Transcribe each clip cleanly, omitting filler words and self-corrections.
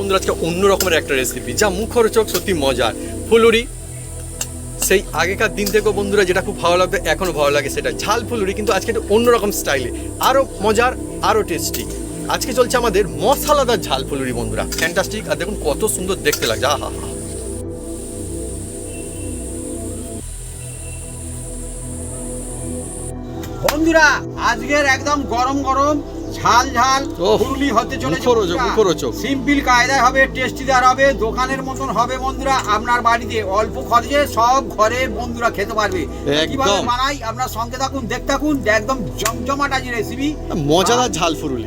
বন্ধুরা আজকে অন্য রকমের একটা রেসিপি যা মুখরোচক, সত্যি মজার। ফুলুরি সেই আগেকার দিন থেকেও বন্ধুরা যেটা খুব ভালো লাগতো, এখনও ভালো লাগে, সেটা ঝাল ফুলুরি, কিন্তু আজকে একটু অন্যরকম স্টাইলে, আরও মজার, আরও টেস্টি। আজকে চলছে আমাদের মশলাদার ঝাল ফুলুরি বন্ধুরা, ফ্যান্টাস্টিক। আর দেখুন কত সুন্দর দেখতে লাগছে, আহা হা। বন্ধুরা আজকের একদম গরম গরম ঝাল ঝাল ফুলুরি হতে চলেছে। মুখরোচক। সিম্পল কায়দায় হবে, টেস্টিদার হবে, দোকানের মতন হবে বন্ধুরা। আপনার বাড়িতে অল্প খরচে সব ঘরে বন্ধুরা খেতে পারবে। কিভাবে বানাই আপনার সঙ্গে থাকুন, দেখতে থাকুন, একদম জমজমাট আজ রেসিপি, মজাদার ঝাল ফুলুরি।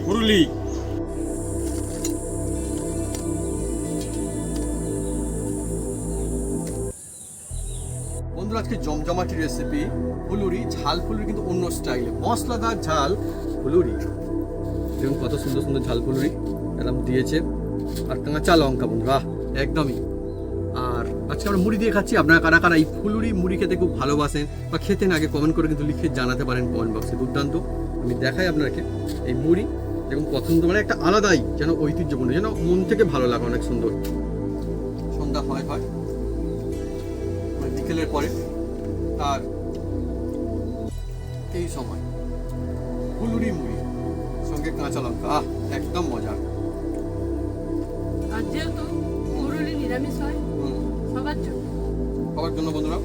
বন্ধুরা আজকে জমজমাটি রেসিপি ফুলুরি, ঝাল ফুলুরি, কিন্তু অন্য স্টাইলে, মশলাদার ঝাল ফুলুরি। দেখুন কত সুন্দর সুন্দর ঝাল ফুলুরি এরকম দিয়েছে, আর কাঁচা লঙ্কা বন্ধুরা একদমই। আর আজকে আমরা মুড়ি দিয়ে খাচ্ছি। আপনারা কারা কারা এই ফুলুরি মুড়ি খেতে খুব ভালোবাসেন বা খেতেন আগে, কমেন্ট করে কিন্তু লিখে জানাতে পারেন কমেন্ট বক্সে। দুর্দান্ত। আমি দেখাই আপনাকে এই মুড়ি, দেখুন পছন্দ, মানে একটা আলাদাই যেন ঐতিহ্যপূর্ণ, যেন মন থেকে ভালো লাগে, অনেক সুন্দর। সন্ধ্যা হয় মানে বিকেলের পরে, আর এই সময় ফুলুরি মুড়ি সঙ্গে কাঁচা লঙ্কা, একদম মজা। আর যেহেতু ফুলুরি নিরামিষ হয় সবার জন্য বন্ধুরা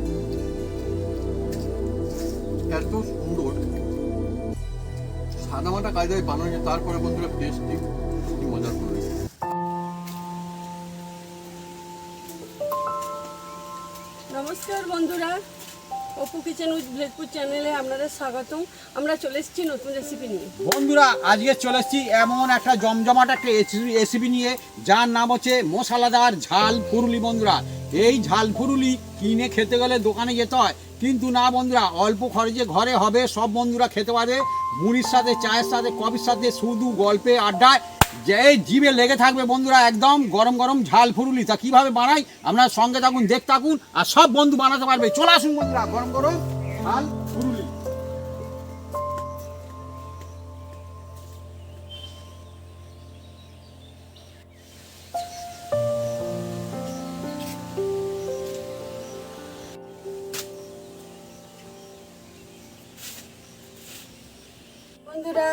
এত সুন্দর সাদামাটা কায়দায় বানানো যায়, তারপরে বন্ধুরা টেস্টি, কি মজার ফুলুরি। নমস্কার বন্ধুরা, অপু কিচেন উইথ ব্লেডপুর চ্যানেলে আপনাদের স্বাগতম। আমরা চলে এসেছি নতুন রেসিপি নিয়ে। বন্ধুরা আজকে চলে এসেছি এমন একটা জমজমাট একটা রেসিপি নিয়ে, যার নাম হচ্ছে মশলাদার ঝাল ফুলুরি। বন্ধুরা এই ঝাল ফুলুরি কিনে খেতে গেলে দোকানে যেতে হয়, কিন্তু না বন্ধুরা, অল্প খরচে ঘরে হবে, সব বন্ধুরা খেতে পারবে। মুড়ির সাথে, চায়ের সাথে, কফির সাথে, শুধু গল্পে আড্ডায় যে জিভে লেগে থাকবে বন্ধুরা, একদম গরম গরম ঝাল ফুলুরি। তা কীভাবে বানাই আপনার সঙ্গে থাকুন, দেখতে থাকুন, আর সব বন্ধু বানাতে পারবে। চলে আসুন বন্ধুরা, গরম গরম ঝাল ফুলুরি। বন্ধুরা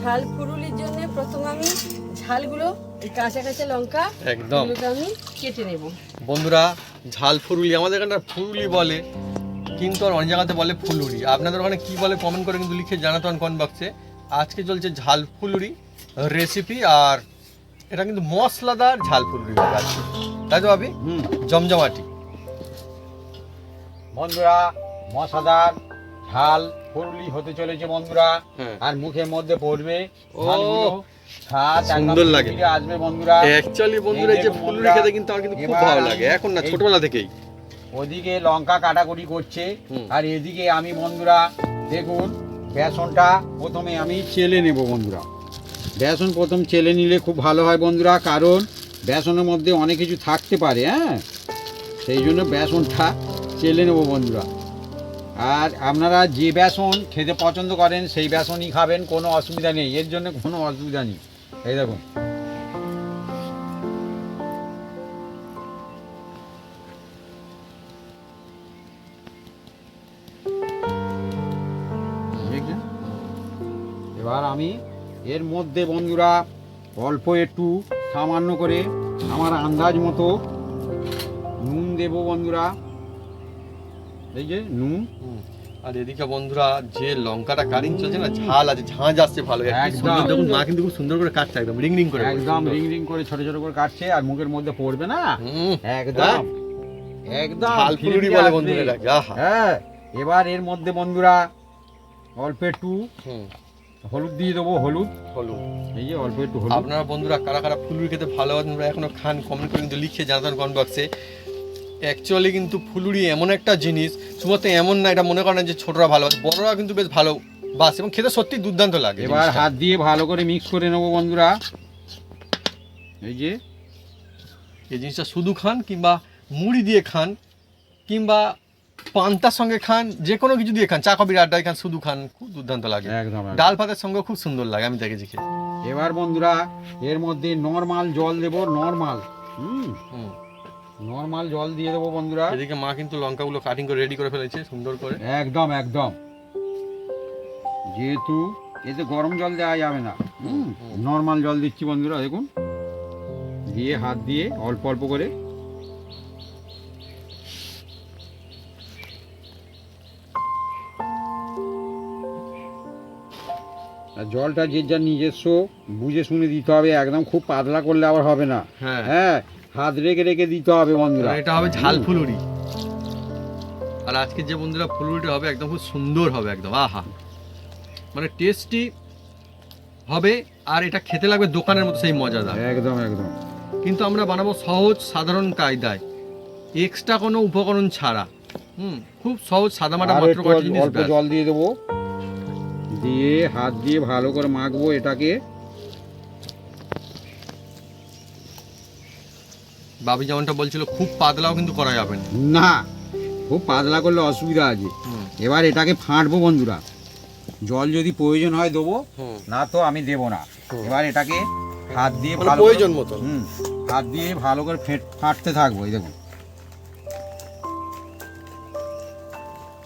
ঝাল ফুলুরির জন্য প্রথমে আমি ঝালগুলো, এই কাঁচা কাঁচা লঙ্কা একদম আমি কেটে নেব। বন্ধুরা ঝাল ফুলুরি, আমাদের এখানে ফুলুরি বলে, কিন্তু আর অনেক জায়গাতে বলে ফুলুরি। আপনাদের ওখানে কি বলে কমেন্ট করে কিন্তু লিখে জানাতে হন কমেন্ট বক্সে। আজকে চলছে ঝাল ফুলুরি রেসিপি, আর এটা কিন্তু মশলাদার ঝাল ফুলুরি হবে আজকে, তাই তো ভাবি? জমজমাটি। বন্ধুরা মশলাদার ঝাল ফুলুরি হতে চলেছে বন্ধুরা, আর মুখের মধ্যে পড়বে সুন্দর লাগে, আসবে বন্ধুরা। অ্যাকচুয়ালি বন্ধুরা এই যে ফুলুরি খেতে কিন্তু আমার কিন্তু খুব ভালো লাগে, এখন না, ছোটবেলা থেকেই। ওদিকে লঙ্কা কাটাকুটি করছে, আর এদিকে আমি বন্ধুরা দেখুন বেসনটা প্রথমে আমি চেলে নেব বন্ধুরা। বেসন প্রথম চেলে নিলে খুব ভালো হয় বন্ধুরা, কারণ বেসনের মধ্যে অনেক কিছু থাকতে পারে, সেই জন্য বেসনটা চেলে নেব বন্ধুরা। আর আপনারা যে বেসন খেতে পছন্দ করেন সেই বেসনই খাবেন, কোনো অসুবিধা নেই, এর জন্য কোনো অসুবিধা নেই। এই দেখুন এবার আমি এর মধ্যে বন্ধুরা অল্প একটু সামান্য করে আমার আন্দাজ মতো নুন দেব বন্ধুরা, এই যে নুন। আর এদিকে বন্ধুরা যে লঙ্কাটা কারিং চলছে না, ঝাল আছে, ঝাঁঝ আসছে ভালো, দেখুন মা কিন্তু খুব সুন্দর করে কাটছে, একদম রিং রিং করে, একদম রিং রিং করে ছোট ছোট করে কাটছে, আর মুখের মধ্যে পড়বে না, একদম একদম ঝাল ফুলুরি বলে বন্ধুরা। হ্যাঁ এবার এর মধ্যে বন্ধুরা অল্প একটু হলুদ দিয়ে দেবো, হলুদ, এই যে অল্প একটু হলুদ। আপনারা বন্ধুরা কারা কারা ফুলুরি খেতে ভালোবাসেন, এখনো খান, কমেন্ট করে কিন্তু লিখে জানাতেন কমেন্ট বক্সে। অ্যাকচুয়ালি কিন্তু ফুলুরি এমন একটা জিনিস, শুধুমাত্র এমন না এটা মনে করেন যে ছোটরা ভালোবাসে, বড়রা কিন্তু বেশ ভালোবাসে এবং খেতে সত্যি দুর্দান্ত লাগে। এবার হাত দিয়ে ভালো করে মিক্স করে নেবো বন্ধুরা। এই যে এই জিনিসটা শুধু খান, কিংবা মুড়ি দিয়ে খান, কিংবা পান্তার সঙ্গে খান, যে কোনো কিছু দিয়ে খান, চা কফির আড্ডায় খান, শুধু খান, খুব দুর্দান্ত লাগে। একদম ডাল ভাতের সঙ্গে খুব সুন্দর লাগে, আমি দেখেছি খেয়ে। এবার বন্ধুরা এর মধ্যে নরমাল জল দেব, নরমাল নরমাল জল দিয়ে দেবো বন্ধুরা। এদিকে মা কিন্তু লঙ্কাগুলো কাটিং করে রেডি করে ফেলেছে সুন্দর করে। একদম একদম, যেহেতু এতে গরম জল দেওয়া যাবে না, নরমাল জল দিচ্ছি বন্ধুরা। দেখুন, দিয়ে হাত দিয়ে অল্প অল্প করে আর জলটা যে যার নিজস্ব বুঝে শুনে দিতে হবে, একদম খুব পাতলা করলে আবার হবে না। হ্যাঁ, হাত রেখে রেখে দিতে হবে বন্ধুরা। এটা হবে ঝাল ফুলুরি। আর আজকে যে বন্ধুরা ফুলুরিটা হবে একদম খুব সুন্দর হবে, একদম আহা, মানে টেস্টি হবে। আর এটা খেতে লাগবে দোকানের মতো সেই মজাদার, একদম একদম। কিন্তু আমরা বানাবো সহজ সাধারণ কায়দায়, এক্সট্রা কোনো উপকরণ ছাড়া। খুব সহজ সাদামাটা আর মাত্র একটু কয়েক জিনিস অল্প ব্যাস। জল দিয়ে দেবো, দিয়ে হাত দিয়ে ভালো করে মাখবো এটাকে। বাবি যেমনটা বলছিল খুব পাতলাও কিন্তু করা যাবে না। না, খুব পাতলা করলে অসুবিধা আছে। এবার এটাকে ফাটবো বন্ধুরা, জল যদি প্রয়োজন হয় দেবো, না তো আমি দেবো না। এবার এটাকে হাত দিয়ে মানে ভালো প্রয়োজন মতো হাত দিয়ে ভালো করে ফাটতে থাকবো। এই দেখুন,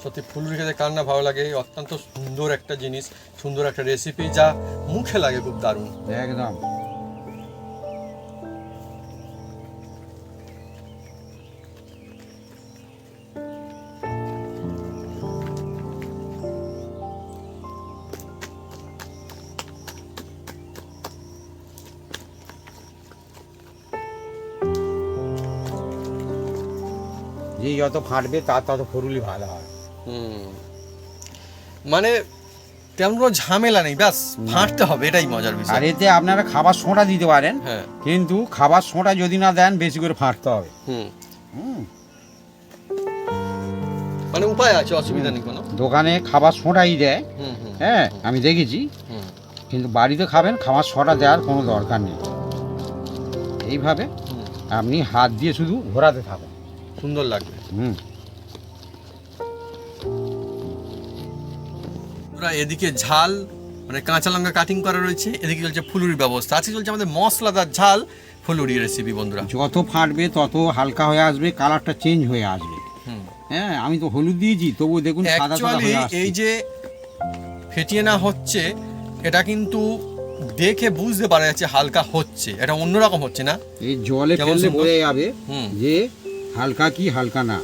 সত্যি ফুলুরি খেতে কার না ভালো লাগে, অত্যন্ত সুন্দর একটা জিনিস, সুন্দর একটা রেসিপি যা মুখে লাগে খুব দারুণ একদম। যে যত ফাটবে তার তত ফুলুরি ভালো হয়। মানে তেমন কোনো ঝামেলা নেই, ব্যাস ফাটতে হবে, এটাই মজার আর বিষয়। এতে আপনারা খাবার সোঁটা দিতে পারেন, হ্যাঁ, কিন্তু খাবার সোঁটা যদি না দেন বেশি করে ফাটতে হবে। মানে উপায় আছে, অসুবিধা নেই কোনো। দোকানে খাবার সোঁটাই দেয়, হ্যাঁ আমি দেখেছি, কিন্তু বাড়িতে খাবেন খাবার সোঁটা দেওয়ার কোনো দরকার নেই। এইভাবে আপনি হাত দিয়ে শুধু ঘোরাতে থাকুন, সুন্দর লাগবে। এদিকে ঝাল মানে কাঁচা লঙ্কা কাটিং করা রয়েছে, এদিকে চলছে ফুলুরির ব্যবস্থা। আজকে চলছে আমাদের মশলাদার ঝাল ফুলুরি রেসিপি বন্ধুরা। যত ফাটবে তত হালকা হয়ে আসবে, কালারটা চেঞ্জ হয়ে আসবে। হ্যাঁ, আমি তো হলুদ দিয়েছি, তবু দেখুন সাদা সাদা অ্যাকচুয়ালি হয়ে আসছে। এই যে ফেটিয়ে না হচ্ছে, এটা কিন্তু দেখে বুঝতে পারা যাচ্ছে হালকা হচ্ছে, এটা অন্যরকম হচ্ছে না। এই জলে কেমন ফেললে সুন্দর? বোঝা যাবে হুম। যে হালকা কি হালকা না।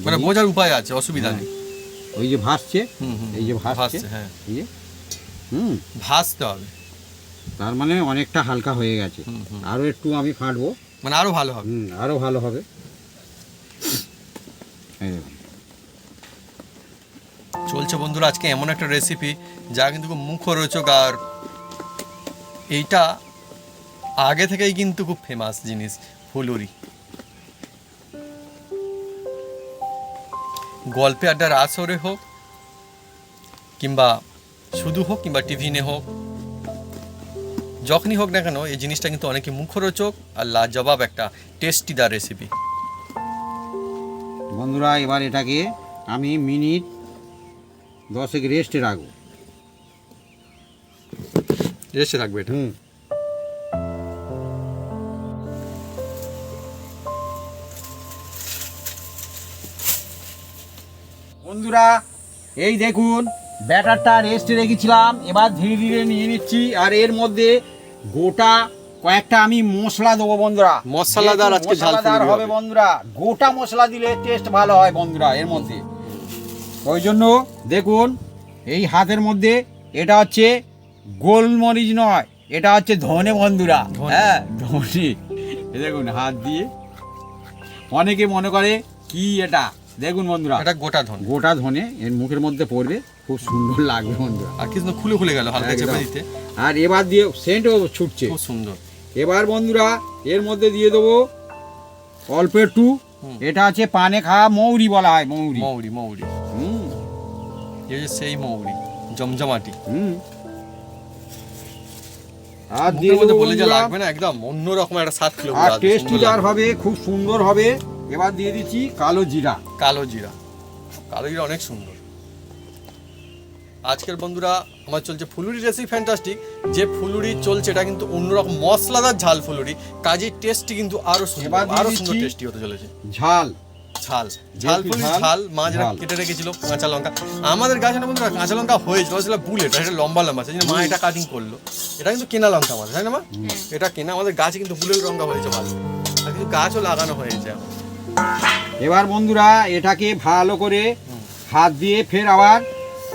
মানে বোঝার উপায় আছে, অসুবিধা নেই। ওই যে ভাসছে, এই যে ভাসছে, ভাসছে, হ্যাঁ, এই যে, ভাসতে হবে, তার মানে অনেকটা হালকা হয়ে গেছে। আরো একটু আমি ফাটবো, মানে আরো ভালো হবে। আরো ভালো হবে। এই দেখুন, চলছে বন্ধুরা আজকে এমন একটা রেসিপি যা কিন্তু খুব মুখরোচক, আর এইটা আগে থেকেই কিন্তু খুব ফেমাস জিনিস ফুলুরি। গল্পে আড্ডার আসরে হোক, কিংবা শুধু হোক, কিংবা টিফিনে হোক, যখনই হোক না কেন এই জিনিসটা কিন্তু অনেকই মুখরোচক আর লাজবাব একটা টেস্টিদার রেসিপি। বন্ধুরা এবার এটাকে আমি মিনিট 10 রেস্টে রাখবো। রেস্টে থাকবে এটা। বন্ধুরা এই দেখুন, ব্যাটারটা রেস্টে রেখেছিলাম, এবার ধীরে ধীরে নিয়ে নিচ্ছি। আর এর মধ্যে গোটা কয়েকটা আমি মশলা দেবো বন্ধুরা। মশলাদার আজকে ঝাল মশলাদার ফুলুরি হবে বন্ধুরা, গোটা মশলা দিলে টেস্ট ভালো হয় বন্ধুরা এর মধ্যে। ওই জন্য দেখুন এই হাতের মধ্যে এটা হচ্ছে গোলমরিচ নয়, এটা হচ্ছে ধনে বন্ধুরা। হ্যাঁ, ধনে। এই দেখুন হাত দিয়ে, অনেকে মনে করে কি এটা, দেখুন বন্ধুরা এটা গোটা ধনে, গোটা ধনে এর মুখের মধ্যে পড়বে, খুব সুন্দর লাগবে বন্ধুরা। আর কিছু খুলে খুলে গেল হালকা একদম। চেপে দিতে, আর এবার দিয়ে সেন্টও ছুটছে খুব সুন্দর। এবার বন্ধুরা এর মধ্যে দিয়ে দেবো অল্প একটু, এটা আছে পানে খাওয়া মৌরি বলা হয়, মৌরি। মৌরি, মৌরি, এই যে সেই মৌরি জমজমাটি। আর দিয়ে মুখের মধ্যে দেবো বলে যা বন্ধুরা, লাগবে না, একদম অন্যরকম একটা স্বাদ ছিল। আর টেস্টিদার হবে, খুব সুন্দর হবে। এবার দিয়ে দিচ্ছি কালো জিরা। কালো জিরা, কালো জিরা অনেক সুন্দর। আজকের বন্ধুরা আমার চলছে ফুলুরি রেসিপি ফ্যান্টাস্টিক। যে ফুলুরি চলছে এটা কিন্তু অন্যরকম মশলাদার ঝাল ফুলুরি, কাজের টেস্টটি কিন্তু আরো সুন্দর, এবার দিয়ে আরো সুন্দর দিচ্ছি টেস্টি হতে চলেছে। ঝাল ঝাল ঝাল ফুলুরি, ঝাল মাছ কেটে রেখেছিল, কাঁচা লঙ্কা। আমাদের গাছে না বন্ধুরা কাঁচা লঙ্কা হয়েছিল, সেটা বুলেট, এটা লম্বা লম্বা, সেই জন্য মা এটা কাটিং করলো। এটা কিন্তু কেনা লঙ্কা মাছ, তাই না মা? এটা কেনা, আমাদের গাছে কিন্তু বুলেট লঙ্কা হয়েছে ভালো, আর কিন্তু গাছও লাগানো হয়েছে। এবার বন্ধুরা এটাকে ভালো করে হাত দিয়ে ফের আবার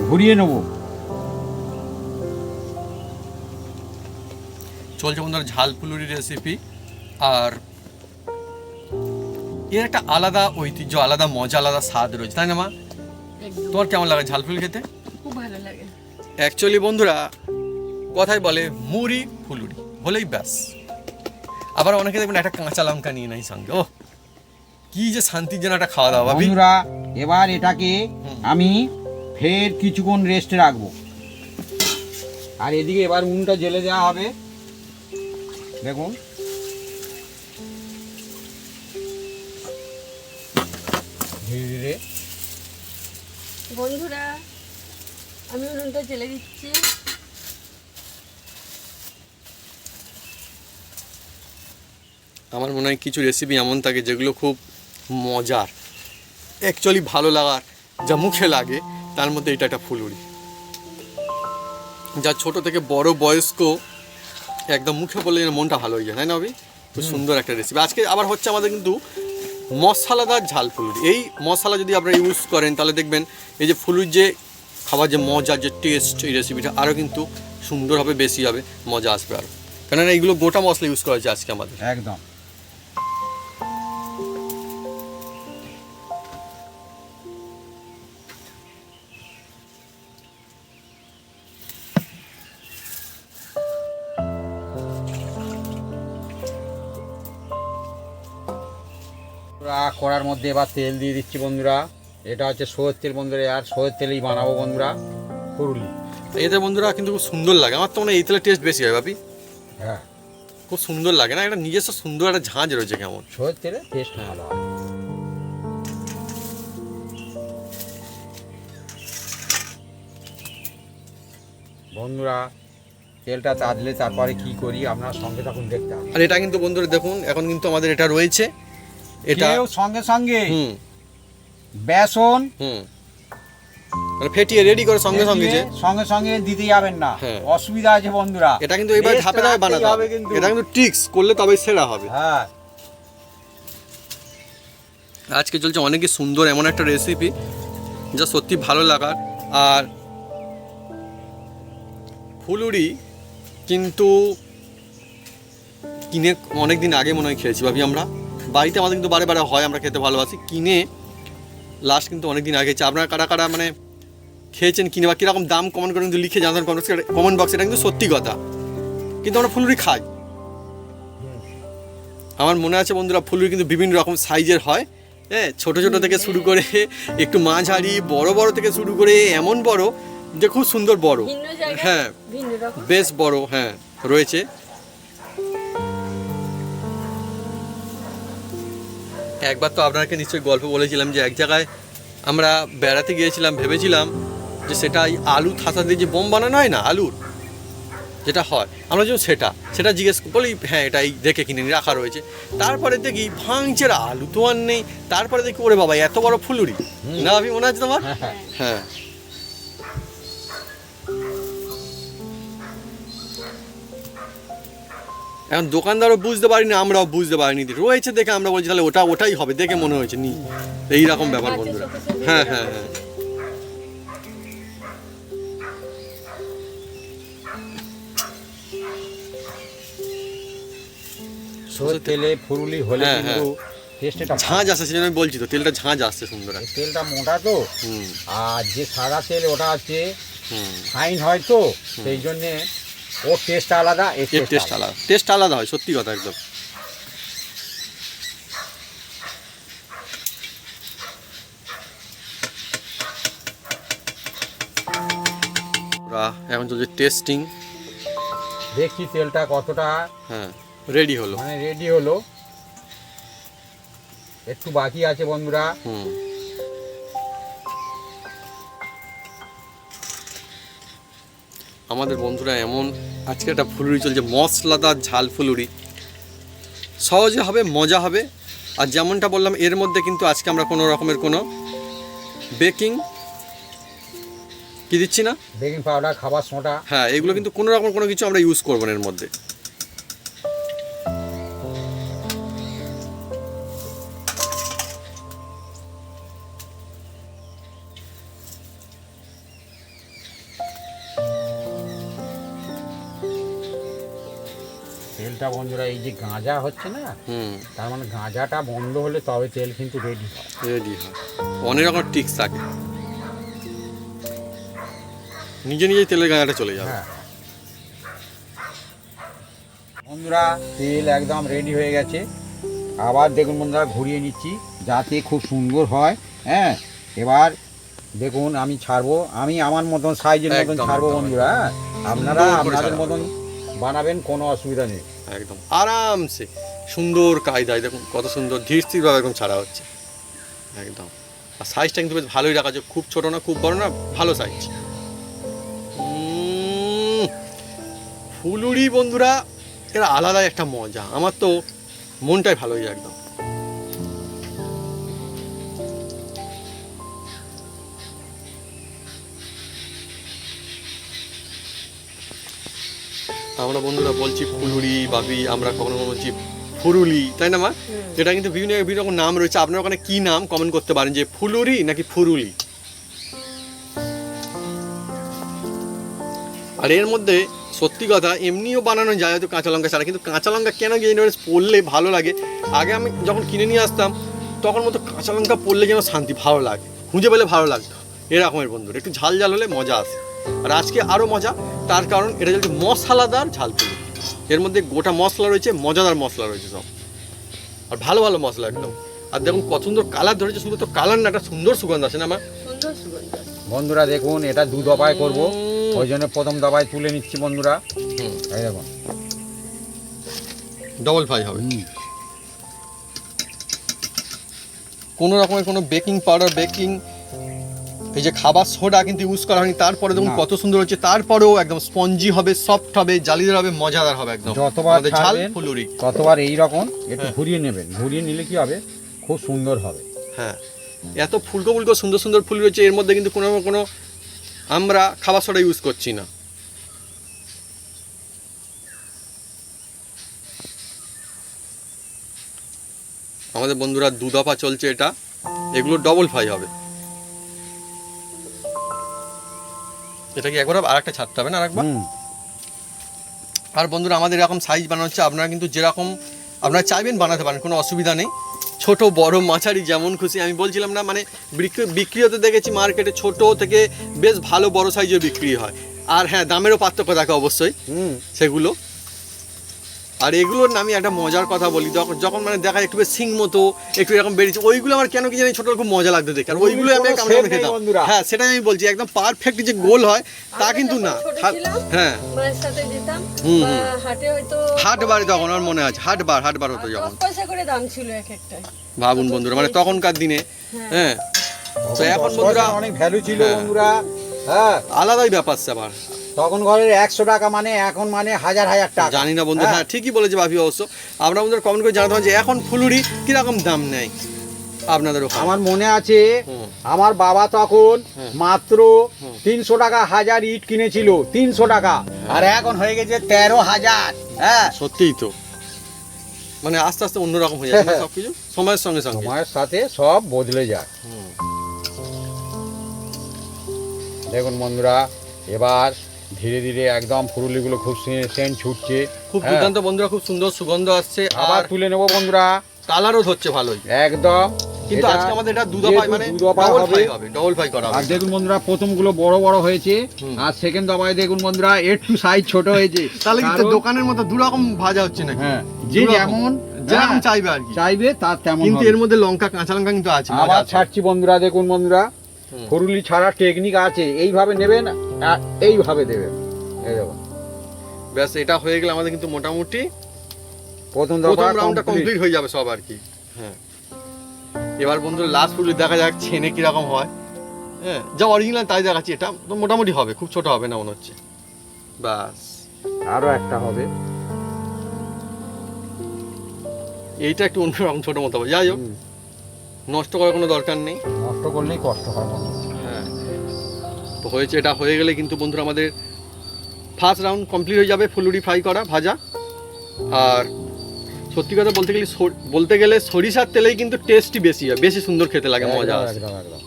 ঘুরিয়ে নেব। চলছে বন্ধুরা ঝাল ফুলুরি রেসিপি। আর এর একটা আলাদা ঐতিহ্য, আলাদা মজা, আলাদা স্বাদ রয়েছে, তাই না মা? একদম তোমার কেমন লাগে ঝাল ফুলুরি খেতে? খুব ভালো লাগে। অ্যাকচুয়ালি বন্ধুরা কথাই বলে মুড়ি ফুলুরি হলেই ব্যাস। আবার অনেকে দেখবেন একটা কাঁচা লঙ্কা নিয়ে নাই সঙ্গে, ও কি যে শান্তির জন্য একটা খাওয়া দাওয়া ভাবি। বন্ধুরা এবার এটাকে আমি ফের কিছুক্ষণ রেস্টে রাখবো। আর এদিকে এবার উনুনটা জ্বেলে দেওয়া হবে। দেখুন ধীরে ধীরে বন্ধুরা আমি উনুনটা জ্বেলে দিচ্ছি। আমার মনে হয় কিছু রেসিপি এমন থাকে যেগুলো খুব মজার, অ্যাকচুয়ালি ভালো লাগার, যা মুখে লাগে, তার মধ্যে এটা একটা ফুলুরি, যা ছোট থেকে বড় বয়স্ক একদম মুখে বললে যেন মনটা ভালো হয়ে যায়, তাই না ভাবি? খুব সুন্দর একটা রেসিপি। আজকে আবার হচ্ছে আমাদের কিন্তু মশলাদার ঝাল ফুলুরি। এই মশলা যদি আপনারা ইউজ করেন তাহলে দেখবেন এই যে ফুলুর যে খাবার যে মজা, যে টেস্ট, এই রেসিপিটা আরও কিন্তু সুন্দর হবে, বেশি হবে, মজা আসবে আরও। কেননা এইগুলো গোটা মশলা ইউজ করা হয়েছে আজকে আমাদের। একদম কড়ার মধ্যে এবার তেল দিয়ে দিচ্ছি বন্ধুরা। এটা হচ্ছে সয়ের তেল বন্ধুরা, আর সয়ের তেলেই বানাবো বন্ধুরা ফুলুরি। এতে বন্ধুরা কিন্তু খুব সুন্দর লাগে, আমার তো মনে হয় এই তেলের টেস্ট বেশি হয় ভাবি। হ্যাঁ খুব সুন্দর লাগে না? একটা নিজস্ব সুন্দর একটা ঝাঁঝ রয়েছে কেমন। সয়ের তেলে টেস্ট ভালো হয়। বন্ধুরা তেলটা তাজলে তারপরে কি করি আপনারা সঙ্গে থাকুন, দেখতে হবে। আর এটা কিন্তু বন্ধুরা দেখুন এখন কিন্তু আমাদের এটা রয়েছে, এটা কেউ সঙ্গে সঙ্গে হুম বেসন হুম মানে ফেটিয়ে রেডি করে সঙ্গে সঙ্গে যে সঙ্গে সঙ্গে দিতে যাবেন না, হ্যাঁ। অসুবিধা আছে বন্ধুরা। এটা কিন্তু এবার Rest ধাপে ধাপে রাখতেই বানাতে হবে, কিন্তু। এটা কিন্তু ট্রিক্স করলে তবেই সেরা হবে। হ্যাঁ আজকে চলছে অনেকই সুন্দর এমন একটা রেসিপি যা সত্যি ভালো লাগার। আর ফুলুরি কিন্তু কিনে অনেক দিন আগে মনে হয় খেয়েছি ভাবি আমরা, বাড়িতে আমাদের কিন্তু বারে বারে হয়, আমরা খেতে ভালোবাসি। কিনে লাস্ট কিন্তু অনেক দিন আগে খেয়েছি। আপনারা কারা কারা মানে খেয়েছেন কিনে বা কীরকম দাম কমেন্ট করে কিন্তু লিখে জানান কমেন্ট বক্সে। এটা কিন্তু সত্যি কথা, কিন্তু আমরা ফুলুরি খাই। আমার মনে আছে বন্ধুরা ফুলুরি কিন্তু বিভিন্ন রকম সাইজের হয়, হ্যাঁ, ছোট ছোট থেকে শুরু করে একটু মাঝারি, বড় বড় থেকে শুরু করে এমন বড় যে খুব সুন্দর বড়, ভিন্ন জায়গায় হ্যাঁ ভিন্ন রকম বেশ বড়, হ্যাঁ রয়েছে। একবার তো আপনাকে নিশ্চয়ই গল্প বলেছিলাম যে এক জায়গায় আমরা বেড়াতে গিয়েছিলাম, ভেবেছিলাম যে সেটা আলু থাতা দিয়ে যে বোম বানানো হয় না, আলুর যেটা হয়, আমরা যখন সেটা জিজ্ঞেস বলি হ্যাঁ এটাই দেখে কিনে নিয়ে রাখা রয়েছে। তারপরে দেখি ভাঙছে আলু তো আর নেই। তারপরে দেখি ওরে বাবা এত বড় ফুলুরি, না আমি মনে আছে তোমার? হ্যাঁ এখন দোকানদারও বুঝতে পারিনি, আমরাও বুঝতে পারিনি, রয়েছে দেখে আমরা বলছি তাহলে ওটাই হবে, দেখে মনে হয়েছে নি, এইরকম ব্যাপার বন্ধুরা। হ্যাঁ হ্যাঁ হ্যাঁ সয়ের তেলে ফুলুরি হলে হ্যাঁ, কিন্তু টেস্টটা ঝাঁঝ আসছে, সেই জন্য আমি বলছি তো তেলটা ঝাঁঝ আসছে সুন্দর। তেলটা মোটা তো, হুম আর যে সাদা তেল ওটা হচ্ছে হুম ফাইন হয় তো, সেই জন্যে ওর টেস্ট আলাদা, এর এর টেস্ট আলাদা, টেস্ট আলাদা হয়, সত্যি কথা একদম। এখন চলছে টেস্টিং। দেখছি তেলটা কতটা হ্যাঁ রেডি হলো। মানে রেডি হলো, একটু বাকি আছে বন্ধুরা। হুম আমাদের বন্ধুরা এমন আজকে একটা ফুলুরি চলছে, মশলাদার ঝাল ফুলুরি। সহজে হবে, মজা হবে। আর যেমনটা বললাম, এর মধ্যে কিন্তু আজকে আমরা কোনো রকমের কোনো বেকিং কি দিচ্ছি না, বেকিং পাউডার, খাবার সোডা, হ্যাঁ, এগুলো কিন্তু কোনো রকম কোনো কিছু আমরা ইউজ করবো না এর মধ্যে। তেলটা বন্ধুরা এই যে গাঁজা হচ্ছে না, তার মানে গাঁজাটা বন্ধ হলে তবে তেল কিন্তু রেডি হয়। রেডি হয়। অনেক রকম টিক্স থাকে, নিজে নিজেই তেলের গাঁজাটা চলে যাবে। হ্যাঁ বন্ধুরা, তেল একদম রেডি হয়ে গেছে। আবার দেখুন বন্ধুরা, ঘুরিয়ে নিচ্ছি যাতে খুব সুন্দর হয়। হ্যাঁ, এবার দেখুন আমি ছাড়বো, আমি আমার মতন সাইজের মতন একদম, ছাড়বো একদম, বন্ধুরা। হ্যাঁ, আপনারা সুন্দর করে আপনাদের ছাড়াবো। মতন বানাবেন, কোনো অসুবিধা নেই। একদম আরামসে সুন্দর কায়দায় দেখুন কত সুন্দর ধীর স্থিরভাবে এরকম ছাড়া হচ্ছে একদম। আর সাইজটা কিন্তু বেশ ভালোই রাখা আছে, খুব ছোট না খুব বড় না, ভালো সাইজ। ফুলুরি বন্ধুরা এর আলাদাই একটা মজা, আমার তো মনটাই ভালো হয়ে যায় একদম। আমরা বন্ধুরা বলছি ফুলুরি ভাবি, আমরা কখনো কখনো বলছি ফুরুলি, তাই না মা? এটা কিন্তু বিভিন্ন বিভিন্ন রকম নাম রয়েছে। আপনার ওখানে কি নাম কমেন্ট করতে পারেন, যে ফুলুরি নাকি ফুরুলি। আর এর মধ্যে সত্যি কথা এমনিও বানানো যায় হয়তো কাঁচা লঙ্কা ছাড়া, কিন্তু কাঁচা লঙ্কা কেন কি পড়লে ভালো লাগে। আগে আমি যখন কিনে নিয়ে আসতাম তখন মতো কাঁচা লঙ্কা পড়লে যেন শান্তি, ভালো লাগে, খুঁজে পেলে ভালো লাগতো। এরকমের বন্ধুরা একটু ঝাল ঝাল হলে মজা আসে। আর আজকে আরও মজা, তার কারণ এটা চলছে মশলাদার ঝাল ফুলুরি। এর মধ্যে গোটা মশলা রয়েছে, মজাদার মশলা রয়েছে সব, আর ভালো ভালো মশলা একদম। আর দেখুন কত সুন্দর কালার ধরেছে, শুধু তো কালার না, একটা সুন্দর সুগন্ধ আছে না আমার। সুন্দর সুগন্ধ। বন্ধুরা দেখুন, এটা 2 দফায় করব, ওই জন্য প্রথম দফায় তুলে নিচ্ছি বন্ধুরা। এই দেখুন ডবল ফ্রাই হবে। কোনো রকমের কোনো বেকিং পাউডার, বেকিং এই যে খাবার সোডা কিন্তু ইউজ করা হয়নি। তারপরে দেখুন না। কত সুন্দর হচ্ছে, তারপরেও একদম স্পঞ্জি হবে, সফট হবে, জালিদার হবে, মজাদার হবে একদম। যতবার আমাদের ঝাল ছাড়বেন ফুলুরি, ততবার এই রকম একটু হ্যাঁ। ঘুরিয়ে নেবেন, ঘুরিয়ে নিলে কি হবে, খুব সুন্দর হবে। হ্যাঁ, এত ফুলকো ফুলকো সুন্দর সুন্দর ফুল রয়েছে এর মধ্যে, কিন্তু কোনো কোনো আমরা খাবার সোডা ইউজ করছি না। আমাদের বন্ধুরা 2 দফা চলছে এটা, এগুলো ডবল ফ্রাই হবে। এটা কি একবার আর একটা ছাড়তে হবে না আরেকবার। আর বন্ধুরা আমাদের এরকম সাইজ বানানো হচ্ছে, আপনারা কিন্তু যেরকম আপনারা চাইবেন বানাতে পারেন, কোনো অসুবিধা নেই। ছোট বড় মাঝারি যেমন খুশি, আমি বলছিলাম না মানে বিক্রি হতে দেখেছি মার্কেটে ছোট থেকে বেশ ভালো বড় সাইজের বিক্রি হয়। আর হ্যাঁ, দামেরও পার্থক্য থাকে অবশ্যই সেগুলো। আর এগুলোর নামে একটা মজার কথা বলি, যখন মানে দেখা যায় একটু বেশ সিং মতো একটু এরকম বেরিয়েছে, ওইগুলো আমার কেন কি জানি ছোট খুব মজা লাগতো দেখে। আর ওইগুলো আমি কামড়ে খেতাম। হ্যাঁ, সেটাই আমি বলছি, একদম পারফেক্ট যে গোল হয় তা কিন্তু না। হ্যাঁ, মায়ের সাথে যেতাম, হাটে হয়তো হাট বারে, তখন আমার মনে আছে হাট বার হতো যখন। 10 পয়সা করে দাম ছিল এক একটাই। ভাবুন বন্ধুরা, মানে তখনকার দিনে। হ্যাঁ, তো এখন বন্ধুরা অনেক ভ্যালু ছিল হ্যাঁ। বন্ধুরা। হ্যাঁ, আলাদাই ব্যাপার স্যাপার। তখন ঘরের 100 টাকা মানে এখন মানে হাজার হাজার টাকা। জানি না বন্ধু, হ্যাঁ ঠিকই বলেছে ভাবি অবশ্য। আমরা বন্ধুরা কমেন্ট করে জানাতে পারেন যে এখন ফুলুরি কিরকম দাম নেয় আপনাদের ওখানে। আমার মনে আছে হুম। আমার বাবা তখন হুম। মাত্র 300 টাকা হাজার ইট কিনেছিল, 300 টাকা, আর এখন হয়ে গেছে 13,000। হ্যাঁ, সত্যিই তো, মানে আস্তে আস্তে অন্যরকম হয়ে যাচ্ছে না সবকিছু, সময়ের সঙ্গে সঙ্গে। সময়ের সাথে সব বদলে যায়। হুম। দেখুন বন্ধুরা, এবার ধীরে ধীরে একদম ফুরুলিগুলো খুব সেন্ট ছুটছে। খুব হ্যাঁ। দুর্দান্ত বন্ধুরা, খুব সুন্দর সুগন্ধ আসছে, আবার আর তুলে নেবো বন্ধুরা, কালারও ধরছে ভালোই একদম। কিন্তু এটা আজকে আমাদের এটা 2 দফায় মানে যেহেতু 2 দফা ডবল হবে, ফ্রাই হবে, ডবল ফ্রাই করা আর হবে। দেখুন বন্ধুরা প্রথমগুলো বড় বড় হয়েছে, হুম। আর সেকেন্ড দফায় দেখুন বন্ধুরা একটু সাইজ ছোট হয়েছে। তাহলে কিন্তু কারণ- দোকানের মতো 2 রকম ভাজা হচ্ছে নাকি? হ্যাঁ, যে দুরকম। যেমন যেরকম হ্যাঁ, চাইবে আর কি। চাইবে তার তেমন কিন্তু হবে। এর মধ্যে লঙ্কা, কাঁচা লঙ্কা কিন্তু আছে, মজা আবার আছে। ছাড়ছি বন্ধুরা, দেখুন বন্ধুরা হুম। ফুরুলি ছাড়া টেকনিক আছে, এইভাবে নেবেন আর এইভাবে দেবেন। এই দেখুন ব্যাস, এটা হয়ে গেলে আমাদের কিন্তু মোটামুটি প্রথম প্রথম দফা রাউন্ডটা কমপ্লিট। কমপ্লিট হয়ে যাবে সব আর কি। হ্যাঁ, এবার বন্ধুরা লাস্ট ফুললি দেখা যাক ছেনে কিরকম হয়। হ্যাঁ, যা অরিজিনাল তাই দেখাচ্ছি, এটা তো মোটামুটি হবে, খুব ছোট হবে না মনে হচ্ছে। বাস, আরো একটা হবে। এইটা একটু অন্যরকম ছোট মতো হবে, যাই হোক নষ্ট করার কোনো দরকার নেই। নষ্ট করলেই কষ্ট হয় বন্ধুরা। হ্যাঁ, তো হয়েছে, এটা হয়ে গেলে কিন্তু বন্ধুরা আমাদের ফার্স্ট রাউন্ড কমপ্লিট হয়ে যাবে ফুলুরি ফ্রাই করা ভাজা। আর সত্যি কথা বলতে গেলে সরিষার তেলেই কিন্তু টেস্টই বেশি হয়, বেশি সুন্দর খেতে লাগে, মজা আসে। একদম একদম।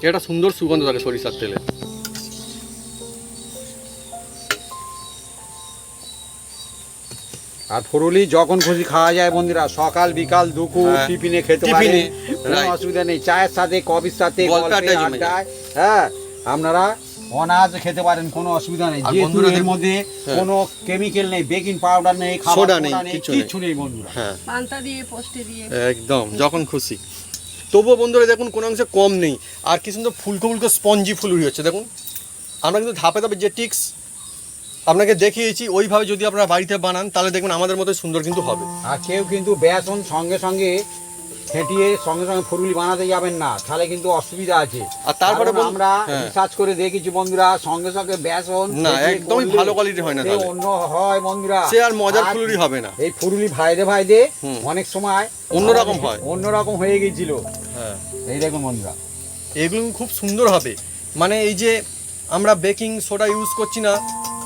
এটা সুন্দর সুগন্ধ থাকে সরিষার তেলে। আর ফুরুলি যখন খুশি খাওয়া যায় বন্ধুরা, সকাল বিকাল দুপুর হ্যাঁ, টিফিনে খেতে টিফিনে, পারেন, কোনো right. অসুবিধা নেই। চায়ের সাথে, কফির সাথে, গল্পে গল্পে আড্ডায় জমে আড্ডায়, হ্যাঁ আপনারা অনায়াসে খেতে পারেন, কোনো অসুবিধা নেই। আর যেহেতু বন্ধুরা এর মধ্যে হ্যাঁ। কোনো কেমিক্যাল নেই, বেকিং পাউডার নেই, খাবার সোডা সোডা নেই, নেই, কিচ্ছু কিচ্ছু নেই বন্ধুরা। হ্যাঁ, পান্তা দিয়ে পোস্টে দিয়ে একদম যখন খুশি। তবুও বন্ধুরা দেখুন কোনো অংশে কম নেই। আর কি সুন্দর ফুলকো ফুলকো স্পঞ্জি ফুলুরি হচ্ছে দেখুন। আমরা কিন্তু ধাপে ধাপে যে টিক্স আপনাকে দেখিয়েছি ওইভাবে যদি আপনারা বাড়িতে বানান তাহলে দেখবেন আমাদের মতো সুন্দর কিন্তু হবে। আর কেউ কিন্তু বেসন সঙ্গে সঙ্গে ফেটিয়ে সঙ্গে সঙ্গে ফুরুলি বানাতে যাবেন না, তাহলে কিন্তু অসুবিধা আছে। আর তারপরে কারণ আমরা হ্যাঁ। রিসার্চ করে দেখেছি বন্ধুরা, সঙ্গে সঙ্গে বেসন না, ফেটিয়ে একদমই করলে ভালো কোয়ালিটি হয় না সে তাহলে। অন্য হয় বন্ধুরা, সে আর মজার ফুলুরি হবে না। এই ফুরুলি ভাইদে ভাইদে হুম। অনেক সময় অন্যরকম হয়। অন্যরকম হয়ে গিয়েছিল। হ্যাঁ, এই দেখুন বন্ধুরা, এগুলো খুব সুন্দর হবে। মানে এই যে আমরা বেকিং সোডা ইউজ করছি না,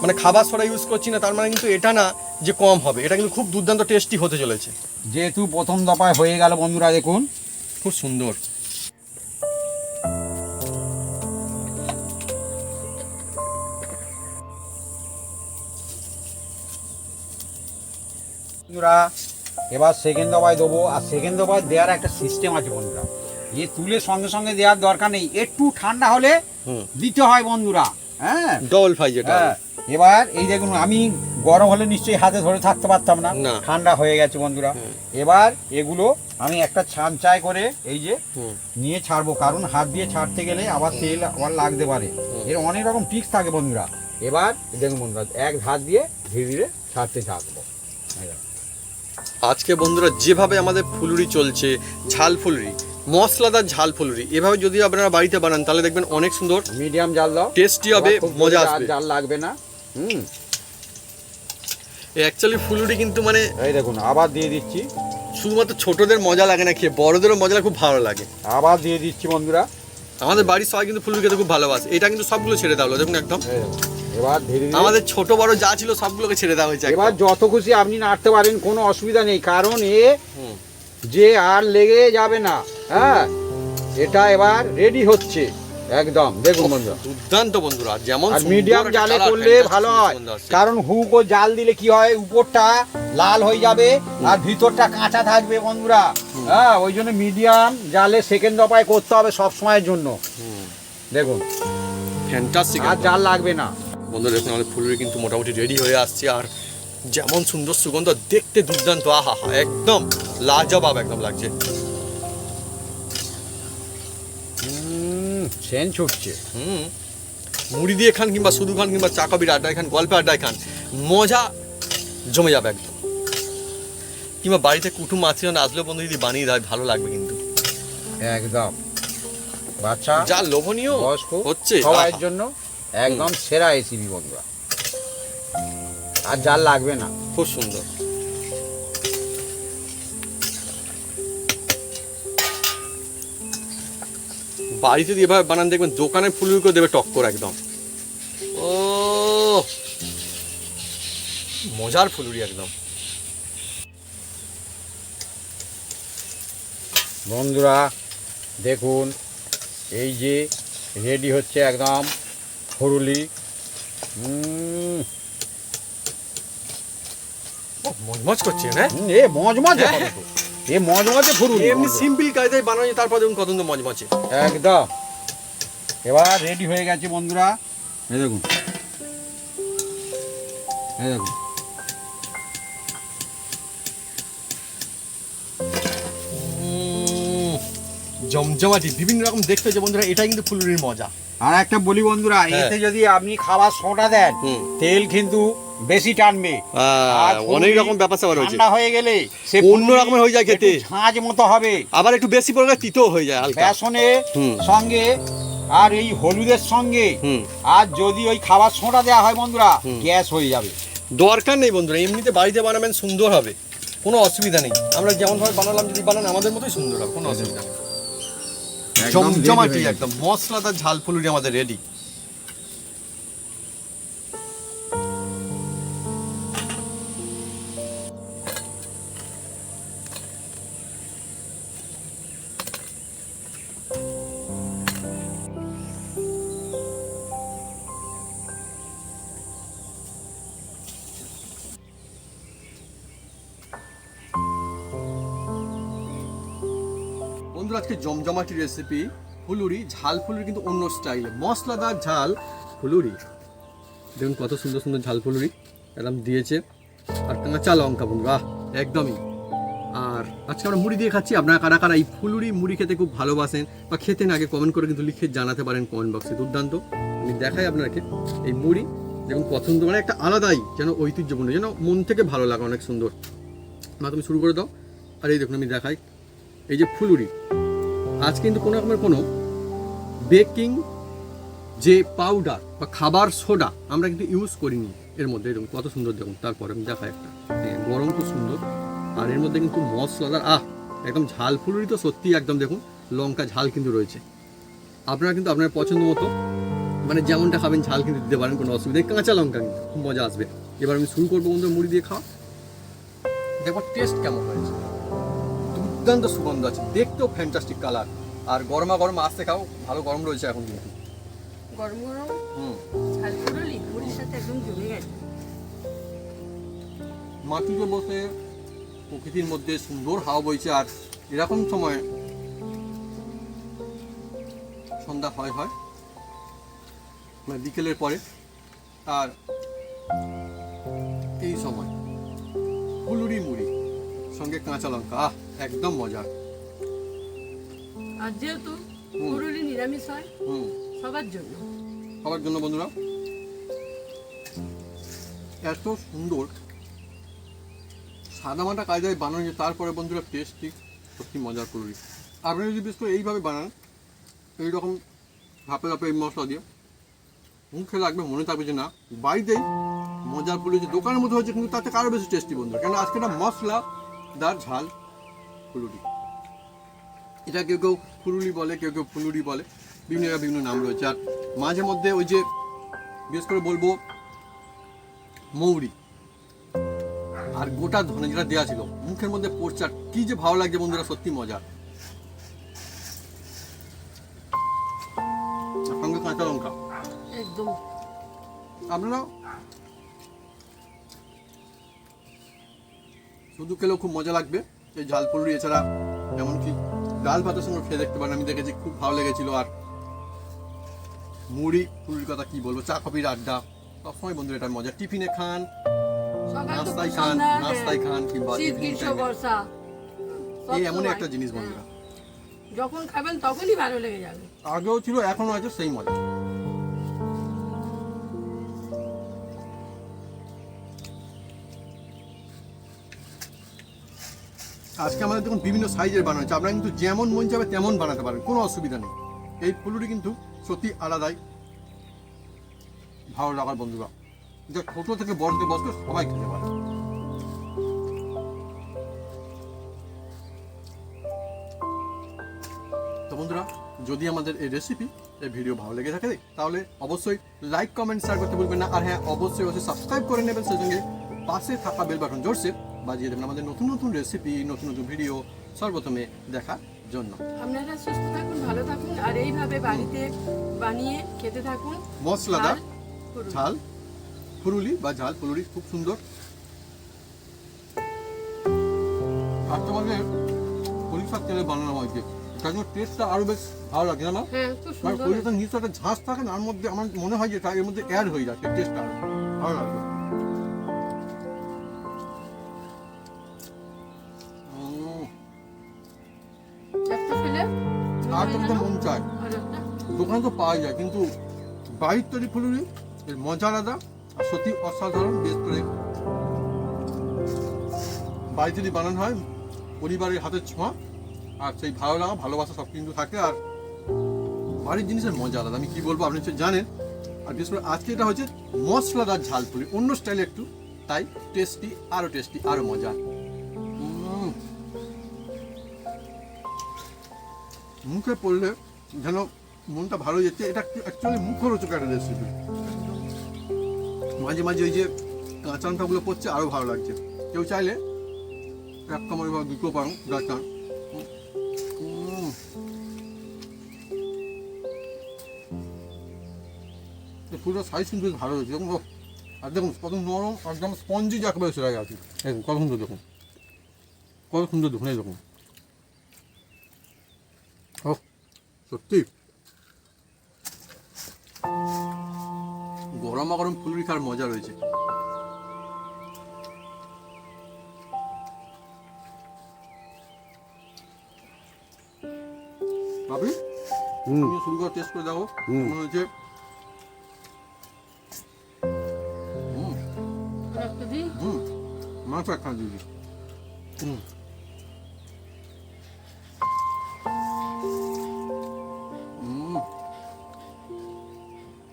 মানে খাবার সোডা ইউজ করছি না, তার মানে কিন্তু এটা না যে কম হবে, এটা কিন্তু খুব দুর্দান্ত টেস্টি হতে চলেছে। যেহেতু প্রথম দফায় হয়ে গেল বন্ধুরা, দেখুন খুব সুন্দর। বন্ধুরা এবার সেকেন্ড দফায় দেবো। আর সেকেন্ড দফায় দেওয়ার একটা সিস্টেম আছে বন্ধুরা, এ তুলে সঙ্গে সঙ্গে দেওয়ার দরকার নেই, একটু ঠান্ডা হলে হুম, দিতে হয় বন্ধুরা। হ্যাঁ ডবল ফ্রাই যেটা। হ্যাঁ, এবার এই দেখুন, আমি গরম হলে নিশ্চয়ই হাতে ধরে থাকতে পারতাম না, না। ঠান্ডা হয়ে গেছে বন্ধুরা। এবার এগুলো আমি একটা ছাঁচায় করে এই যে হুম, নিয়ে ছাড়বো, কারণ হাত দিয়ে ছাড়তে গেলে আবার তেল আবার লাগতে পারে। এর অনেক রকম টিক্স থাকে বন্ধুরা। এবার দেখুন বন্ধুরা, এক হাত দিয়ে ধীরে ধীরে ছাড়তে থাকবো। আজকে বন্ধুরা যেভাবে আমাদের ফুলুরি চলছে, ঝাল ফুলুরি, মশলাদার ঝাল ফুলুরি, এভাবে যদি আপনারা বাড়িতে বানান তাহলে দেখবেন অনেক সুন্দর মিডিয়াম জাল দাও, টেস্টি হবে, খুব মজা বেশি আসবে। জাল লাগবে না। অ্যাকচুয়ালি ফুলুরি কিন্তু মানে এই দেখুন আবার দিয়ে দিচ্ছি, শুধুমাত্র ছোটদের মজা লাগে না খেয়ে, বড়দেরও মজা লাগে, খুব ভালো লাগে। আবার দিয়ে দিচ্ছি বন্ধুরা। আমাদের বাড়ির সবাই কিন্তু ফুলুরি খেতে খুব ভালোবাসে। এটা কিন্তু সবগুলো ছেড়ে দেওয়া হলো দেখুন একদম। এই দেখুন, এবার ধীরে ধীরে আমাদের ছোট বড় যা ছিল সবগুলোকে ছেড়ে দেওয়া হয়েছে একদম। এবার যত খুশি আপনি নাড়তে পারেন, কোনো অসুবিধা নেই, কারণ হুম, যে আর লেগে যাবে না। হ্যাঁ, এটা এবার রেডি হচ্ছে একদম, দেখুন বন্ধুরা। দুর্দান্ত বন্ধুরা, যেমন আর সুন্দর মিডিয়াম একটা জালে colour, করলে fantastic ভালো হয়, সুগন্ধ আসছে। কারণ হুক ও জাল দিলে কি হয়, উপরটা লাল হয়ে যাবে আর ভিতরটা কাঁচা থাকবে বন্ধুরা। হ্যাঁ, ওই জন্য মিডিয়াম জালে সেকেন্ড দফায় করতে হবে সব সময়ের জন্য। হুম, দেখুন fantastic আর একদম। জাল লাগবে না। বন্ধুরা দেখুন আমাদের ফুলুরি কিন্তু মোটামুটি রেডি হয়ে আসছে। আর যেমন সুন্দর সুগন্ধ, দেখতে দুর্দান্ত, আহা হা, একদম লাজবাব একদম লাগছে। সেন ছুটছে। হুম, মুড়ি দিয়ে খান কিংবা শুধু খান কিংবা চা কবির আড্ডায় খান, গল্পে আড্ডায় খান, মজা জমে যাবে একদম। কিংবা বাড়িতে কুটুম আত্মীয় আসলেও বন্ধু যদি বানিয়ে দেয় ভালো লাগবে কিন্তু। একদম বাচ্চা যা লোভনীয় বয়স্ক হচ্ছে, সবার আহা। জন্য একদম সেরা রেসিপি বন্ধুরা, আর জাল লাগবে না। খুব সুন্দর। বাড়িতে যদি এভাবে বানান দেখবেন দোকানের ফুলুরিকেও দেবে টক্কর একদম। ও মজার ফুলুরি একদম। বন্ধুরা দেখুন, এই যে রেডি হচ্ছে একদম ফুরুলি। মজমজ করছে না? এ মজমজে হবে তো, এ মজমজে ফুরুলি এমনি বন্ধুরা। সিম্পল কায়দায় বানানো যায়, তারপর দেখুন কত সুন্দর মজমজে। একদম এবার রেডি হয়ে গেছে বন্ধুরা। এই দেখুন, এই দেখুন জমজমাটি বিভিন্ন রকম দেখতে হচ্ছে বন্ধুরা, এটাই কিন্তু ফুলুরির মজা। আর একটা বলি বন্ধুরা, হ্যাঁ। এতে যদি আপনি খাবার সোডা দেন, হুম। তেল কিন্তু বেশি টানবে। আর অনেক ফুলুরি রকম ব্যাপার স্যাপার হয়েছে, ঠান্ডা হয়ে গেলে সে অন্য ফুলুরি রকমের হয়ে যায় খেতে। একটু ঝাঁঝ মতো হবে। আবার একটু বেশি পড়ে তিতো হয়ে যায় হালকা। বেসনের হুম। সঙ্গে আর এই হলুদের সঙ্গে হুম। আর যদি ওই খাবার সোঁটা দেওয়া হয় বন্ধুরা, হুম। গ্যাস হয়ে যাবে। দরকার নেই বন্ধুরা, এমনিতে বাড়িতে বানাবেন সুন্দর হবে, কোনো অসুবিধা নেই। আমরা যেমনভাবে বানালাম যদি বানান আমাদের মতোই সুন্দর হবে, কোনো অসুবিধা নেই। একদম জমজমাটি ready হয়ে একদম মশলাদার ঝাল ফুলুরি আমাদের রেডি। বন্ধুরা আজকে জমজমাটি রেসিপি ফুলুরি ঝাল ফুলুরি, কিন্তু অন্য স্টাইলে মশলাদার ঝাল ফুলুরি। দেখুন কত সুন্দর সুন্দর ঝাল ফুলুরি একদম দিয়েছে, আর কাঁচা লঙ্কা বন্ধুরা একদমই। আর আজকে আমরা মুড়ি দিয়ে খাচ্ছি। আপনারা কারা কারা এই ফুলুরি মুড়ি খেতে খুব ভালোবাসেন বা খেতেন আগে, কমেন্ট করে কিন্তু লিখে জানাতে পারেন কমেন্ট বক্সে। দুর্দান্ত, আমি দেখাই আপনাকে এই মুড়ি। দেখুন পছন্দ মানে একটা আলাদাই যেন ঐতিহ্যপূর্ণ, যেন মন থেকে ভালো লাগে, অনেক সুন্দর। মা তুমি শুরু করে দাও। আর এই দেখুন আমি দেখাই, এই যে ফুলুরি, আজ কিন্তু কোনো রকমের কোনো বেকিং যে পাউডার বা খাবার সোডা আমরা কিন্তু ইউজ করিনি এর মধ্যে। দেখুন কত সুন্দর, দেখুন। তারপরে আমি দেখাই একটা, হ্যাঁ গরম তো সুন্দর, আর এর মধ্যে কিন্তু মশলাদার একদম ঝাল ফুলুরি তো সত্যি একদম। দেখুন লঙ্কা ঝাল কিন্তু রয়েছে, আপনারা কিন্তু আপনার পছন্দ মতো মানে যেমনটা খাবেন ঝাল কিন্তু দিতে পারেন, কোনো অসুবিধা নেই। কাঁচা লঙ্কা কিন্তু খুব মজা আসবে। এবার আমি শুরু করবো বন্ধু মুড়ি দিয়ে খাওয়া। দেখো টেস্ট কেমন হয়েছে, দুর্দান্ত সুগন্ধ আছে, দেখতেও ফ্যান্টাস্টিক কালার। আর গরমা গরম আসতে খাও, ভালো গরম রয়েছে এখন কিন্তু। গরম গরম হুম, ঝাল ফুলুরি মুড়ির সাথে একদম জমে গেছে। মাটিতে বসে প্রকৃতির মধ্যে সুন্দর হাওয়া বইছে, আর এরকম সময় সন্ধ্যা হয় মানে বিকেলের পরে, আর এই সময় ফুলুরি মুড়ি সঙ্গে কাঁচা লঙ্কা, একদম মজা। আর যেহেতু হুম। ফুলুরি নিরামিষ হয় হুম, সবার জন্য, সবার জন্য বন্ধুরা। এত সুন্দর সাদামাটা কায়দায় বানানো যায়, তারপরে বন্ধুরা টেস্টি, সত্যি মজার ফুলুরি। আপনি যদি বিশেষ করে এইভাবে বানান, এইরকম ধাপে ধাপে এই মশলা দিয়ে, মুখে লাগবে, মনে থাকবে যে না বাড়িতেই মজার ফুলুরি যে দোকানের মধ্যে হচ্ছে, কিন্তু তাতে আরও বেশি টেস্টি বন্ধুরা। কেন আজকে একটা মশলাদার ঝাল ফুলুরি। এটা কেউ কেউ ফুলুরি বলে, কেউ কেউ ফুলুরি বলে, বিভিন্ন নাম রয়েছে। আর মাঝে মধ্যে ওই যে বিশেষ করে বলবো মৌরি আর গোটা ধনে যেটা দেওয়া ছিল, মুখের মধ্যে পড়ছে, আর কি যে ভালো লাগছে বন্ধুরা, সত্যি মজা। সঙ্গে কাঁচা লঙ্কা একদম। আপনারা শুধু খেলেও খুব মজা লাগবে এই ঝাল ফুলুরি। এছাড়া এমনকি ডাল ভাতের সঙ্গে খেয়ে দেখতে পারেন, আমি দেখেছি খুব ভালো লেগেছিল। আর মুড়ি ফুলুরির কথা কি বলবো, চা কফির আড্ডা সবসময় বন্ধুরা এটা মজা। টিফিনে খান, সকাল নাস্তায় দুপুর খান, সন্ধ্যা, নাস্তায় খান, কিংবা শীত evening গ্রীষ্ম time এ। বর্ষা সব এই এমনই সময়। একটা জিনিস বন্ধুরা, যখন খাবেন তখনই ভালো লেগে যাবে। আগেও ছিল এখনো আছে সেই মজা। আজকে আমাদের দেখুন বিভিন্ন সাইজের বানানো হচ্ছে, আপনারা কিন্তু যেমন মন যাবে তেমন বানাতে পারেন, কোনো অসুবিধা নেই। এই ফুলুরি কিন্তু সত্যি আলাদাই ভালো লাগার বন্ধুরা, যা ছোট থেকে বড় থেকে বসবে সবাই খেতে পারে। তো বন্ধুরা যদি আমাদের এই রেসিপি এই ভিডিও ভালো লেগে থাকে তাহলে অবশ্যই লাইক কমেন্ট শেয়ার করতে ভুলবেন না। আর হ্যাঁ অবশ্যই সাবস্ক্রাইব করে নেবেন, সেই সঙ্গে পাশে থাকা বেল বাটন জোরসে বাজিয়ে দেবেন আমাদের নতুন নতুন রেসিপি, নতুন নতুন ভিডিও সর্বপ্রথমে দেখার জন্য। আপনারা সুস্থ থাকুন, ভালো থাকুন, আর এইভাবে বাড়িতে বানিয়ে খেতে থাকুন। মশলাদার ফুলুরি। ঝাল ফুলুরি বা ঝাল ফুলুরি খুব সুন্দর। আর তোমাদের সরিষার তেলে বানানো হয়েছে, তার জন্য টেস্টটা আরো বেশ ভালো লাগে না? হ্যাঁ, খুব মানে সুন্দর। সরিষার নিচে একটা ঝাঁস থাকে না, তার মধ্যে আমার মনে হয় যে এটা এর মধ্যে অ্যাড হয়ে যাচ্ছে, টেস্টটা আরো ভালো লাগবে। একটা খেলে আর তো মন চায়, আর একটা দোকানে তো পাওয়া যায়, কিন্তু বাড়ির তৈরি ফুলুরি এর মজা আলাদা, আর সত্যি অসাধারণ। বেশ করে বাড়িতে যদি বানানো হয়, পরিবারের হাতের ছোঁয়া আর সেই ভালো লাগা ভালোবাসা সব কিন্তু থাকে। আর বাড়ির জিনিসের মজা আলাদা, আমি কি বলবো আপনি তো জানেন। আর বিশেষ করে আজকে এটা হচ্ছে মশলাদার ঝাল পুরি, অন্য স্টাইলে একটু, তাই টেস্টি, আরো মজা। মুখে পড়লে যেন মনটা ভালো যাচ্ছে। এটা অ্যাকচুয়ালি মুখরোচক একটা রেসিপি। মাঝে মাঝে ওই যে কাঁচা লঙ্কাগুলো পড়ছে, আরও ভালো লাগছে। কেউ চাইলে এক কামড় বা দুটো পারো গাছা। পুরো সাইজ কিন্তু বেশ ভালো হয়েছে। আর দেখুন কত নরম, একদম স্পঞ্জি একেবারে সেরা গেছে। দেখুন কত সুন্দর, দেখুন কত সুন্দর, দেখুন এই দেখুন। ও সত্যি গরমা গরম ফুলুরি খাওয়ার মজা রয়েছে। ভাবি তুমি শুরু করে টেস্ট করে দেখো মনে হচ্ছে। রক্ত দিই। মাংস একখানা দিয়ে দিই।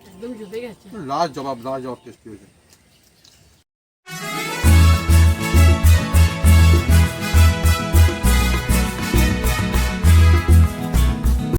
একদম জুতে গেছে। লাজবাব টেস্টি হয়েছে।